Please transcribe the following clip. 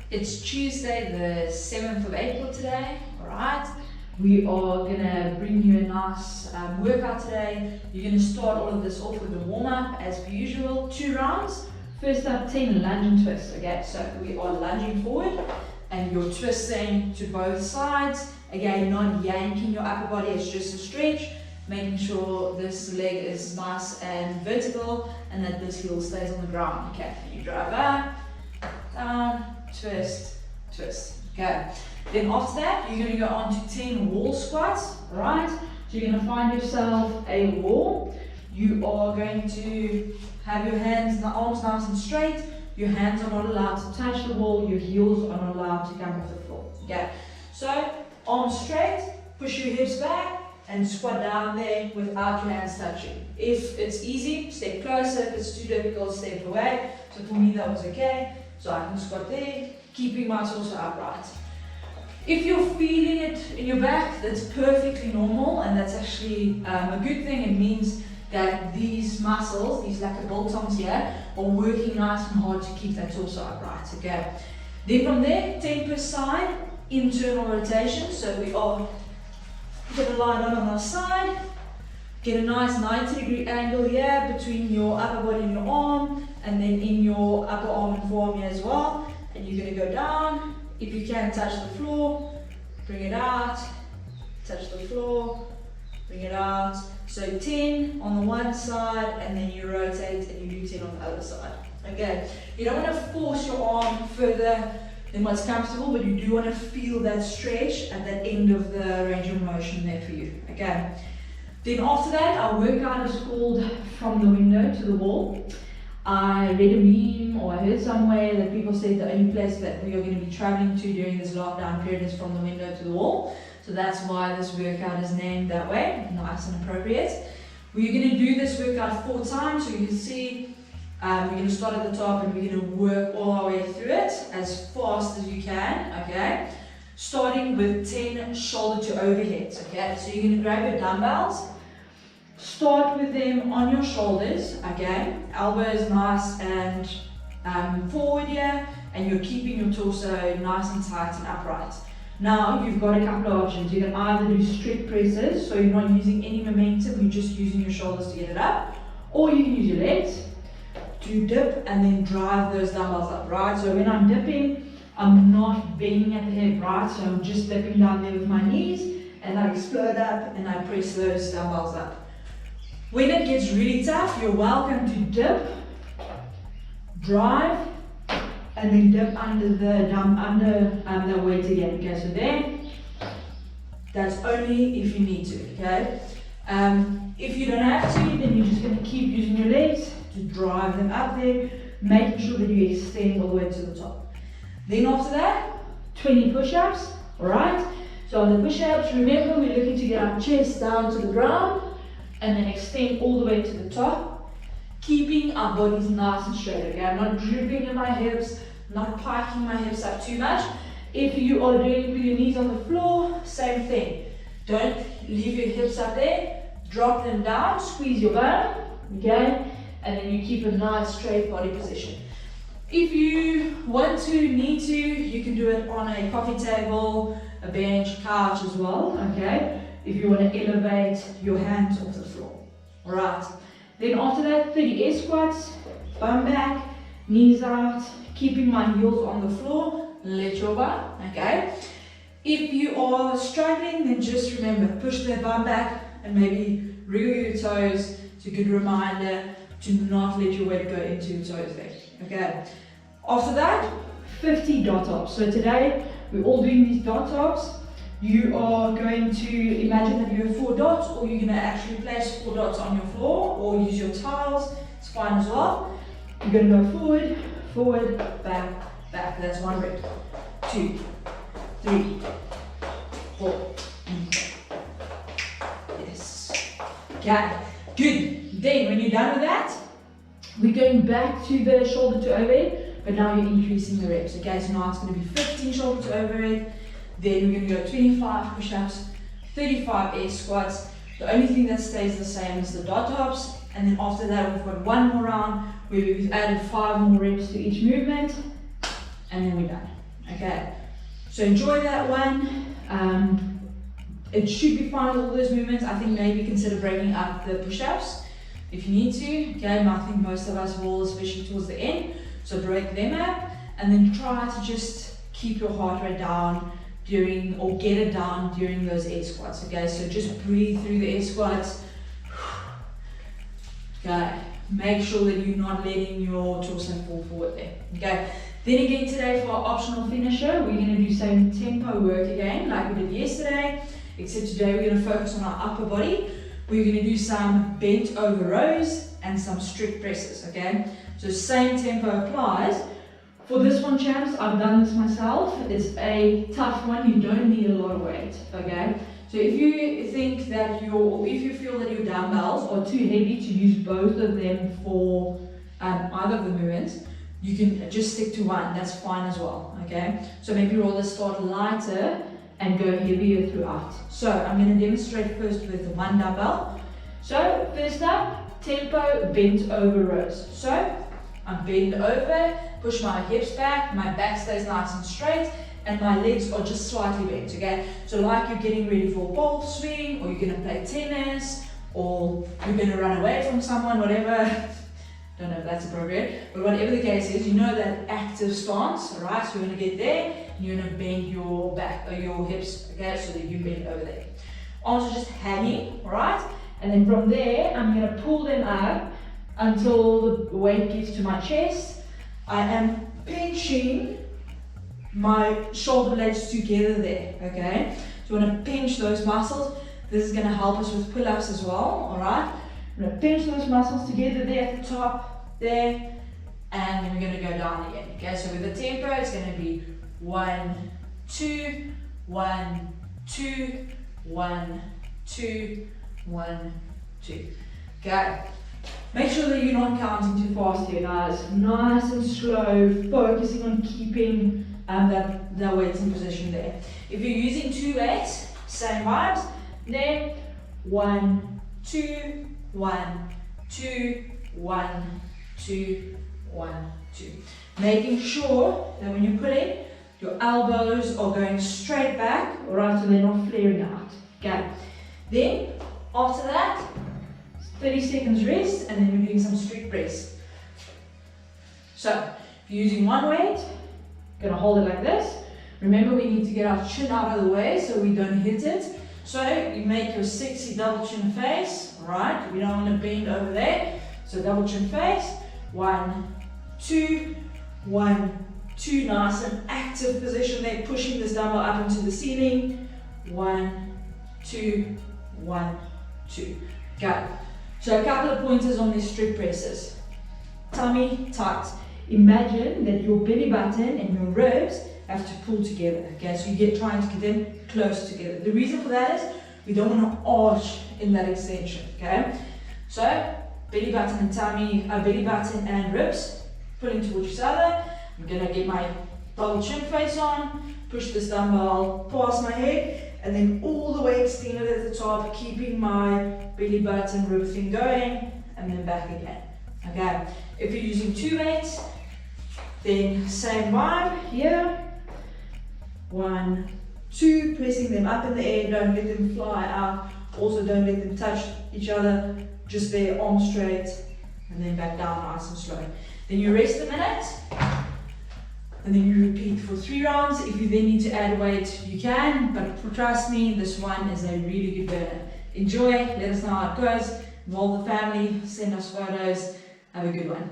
It's Tuesday, the 7th of April today, alright? We are going to bring you a nice workout today. You're going to start all of this off with a warm-up as per usual, 2 rounds. First up, 10 lunge and twist, okay? So we are lunging forward and you're twisting to both sides. Again, not yanking your upper body, it's just a stretch. Making sure this leg is nice and vertical and that this heel stays on the ground, okay? You drive up, down, twist, twist, okay? Then after that, you're going to go on to 10 wall squats, right? So you're going to find yourself a wall. You are going to have your hands, the arms nice and straight. Your hands are not allowed to touch the wall. Your heels are not allowed to come off the floor, okay? So, arms straight, push your hips back, and squat down there without your hands touching. If it's easy, step closer. If it's too difficult, step away. So for me, that was okay. So I can squat there, keeping my torso upright. If you're feeling it in your back, that's perfectly normal, and that's actually a good thing. It means that these muscles, these like the biltongs here, are working nice and hard to keep that torso upright, okay? Then from there, 10 per side, internal rotation. So we are going to lie down on our side, get a nice 90-degree angle here between your upper body and your arm, and then in your upper arm and forearm here as well. And you're going to go down. If you can, touch the floor, bring it out, touch the floor, bring it out. So 10 on the one side, and then you rotate and you do 10 on the other side. Okay, you don't want to force your arm further than what's comfortable, but you do want to feel that stretch at that end of the range of motion there for you. Okay, then after that, our workout is called From the Window to the Wall. I read a meme or I heard somewhere that people said the only place that we are going to be traveling to during this lockdown period is from the window to the wall. So that's why this workout is named that way, nice and appropriate. We're going to do this workout 4 times, so you can see we're going to start at the top and we're going to work all our way through it as fast as you can, okay? Starting with 10 shoulder to overheads, okay? So you're going to grab your dumbbells. Start with them on your shoulders, okay? Elbows nice and forward here, and you're keeping your torso nice and tight and upright. Now you've got a couple of options. You can either do strict presses, so you're not using any momentum, you're just using your shoulders to get it up, or you can use your legs to dip and then drive those dumbbells up, right? So when I'm dipping, I'm not bending at the hip, right? So I'm just dipping down there with my knees, and I explode up and I press those dumbbells up. When it gets really tough, you're welcome to dip, drive, and then dip under the weight again. Okay, so there, that's only if you need to, okay? If you don't have to, then you're just going to keep using your legs to drive them up there, making sure that you extend all the way to the top. Then after that, 20 push-ups, alright? So on the push-ups, remember we're looking to get our chest down to the ground, and then extend all the way to the top, keeping our bodies nice and straight, okay? I'm not drooping in my hips, not piking my hips up too much. If you are doing it with your knees on the floor, same thing. Don't leave your hips up there, drop them down, squeeze your bum, okay? And then you keep a nice straight body position. If you want to, need to, you can do it on a coffee table, a bench, couch as well, okay? If you want to elevate your hands off the floor. Alright. Then after that, 30 air squats, bum back, knees out, keeping my heels on the floor, let your bum, okay? If you are struggling, then just remember, push the bum back and maybe wriggle your toes. It's a good reminder to not let your weight go into your toes there, okay? After that, 50 dot tops. So today, we're all doing these dot tops. You are going to imagine that you have 4 dots, or you're going to actually place 4 dots on your floor, or use your tiles, it's fine as well. You're going to go forward, forward, back, back. That's 1 rep. 2, 3, 4. Yes. Okay, good. Then when you're done with that, we're going back to the shoulder to overhead, but now you're increasing the reps. Okay, so now it's going to be 15 shoulder to overhead. Then we're going to go 25 push-ups, 35 air squats. The only thing that stays the same is the dot tops. And then after that, we've got 1 more round where we've added 5 more reps to each movement. And then we're done. Okay, so enjoy that one. It should be fine with all those movements. I think maybe consider breaking up the push-ups if you need to. Okay, I think most of us will, especially towards the end. So break them up, and then try to just keep your heart rate down during, or get it down during those air squats. Okay, so just breathe through the air squats. Okay, make sure that you're not letting your torso fall forward there. Okay, then again today for our optional finisher, we're going to do same tempo work again like we did yesterday, except today we're going to focus on our upper body. We're going to do some bent over rows and some strict presses. Okay, so same tempo applies. For this one, champs, I've done this myself. It's a tough one. You don't need a lot of weight. Okay, so if you think that if you feel that your dumbbells are too heavy to use both of them for either of the movements, you can just stick to one. That's fine as well. Okay, so maybe rather start lighter and go heavier throughout. So I'm going to demonstrate first with the one dumbbell. So first up, tempo bent over rows. So I'm bent over, push my hips back, my back stays nice and straight, and my legs are just slightly bent. Okay, so like you're getting ready for a ball swing, or you're going to play tennis, or you're going to run away from someone, whatever. Don't know if that's appropriate, but whatever the case is, you know that active stance, alright? So you're going to get there, and you're going to bend your back, or your hips, okay, so that you bend over there. Arms are just hanging, alright? And then from there, I'm going to pull them up until the weight gets to my chest. I am pinching my shoulder blades together there, okay? So you want to pinch those muscles. This is going to help us with pull-ups as well, alright? I'm going to pinch those muscles together there at the top, there, and then we're going to go down again. Okay, so with the tempo, it's going to be 1, 2, 1, 2, 1, 2, 1, 2. Okay, make sure that you're not counting too fast here, guys. Nice and slow, focusing on keeping that weight in position there. If you're using 2 weights, same vibes, then 1, 2, 1, 2, 1, 2, 1, 2. Making sure that when you put it, your elbows are going straight back, alright, so they're not flaring out. Okay. Then, after that, 30 seconds rest, and then we're doing some strict press. So, if you're using one weight, you're going to hold it like this. Remember, we need to get our chin out of the way so we don't hit it. So you make your sexy double chin face, right? We don't want to bend over there. So double chin face, 1, 2, 1, 2, nice and active position there, pushing this dumbbell up into the ceiling. 1, 2, 1, 2. Go. So a couple of pointers on these strict presses. Tummy tight. Imagine that your belly button and your ribs have to pull together, okay? So you trying to get them close together. The reason for that is we don't want to arch in that extension, okay? So belly button and tummy, belly button and ribs pulling towards each other. I'm gonna get my double chin face on, push this dumbbell past my head, and then all the way extended at the top, keeping my belly button rib thing going, and then back again, okay? If you're using 2 weights, then same vibe here. 1, 2, pressing them up in the air, don't let them fly out. Also don't let them touch each other, just their arms straight, and then back down nice and slow. Then you rest a minute, and then you repeat for 3 rounds. If you then need to add weight, you can, but trust me, this one is a really good burner. Enjoy, let us know how it goes, involve the family, send us photos, have a good one.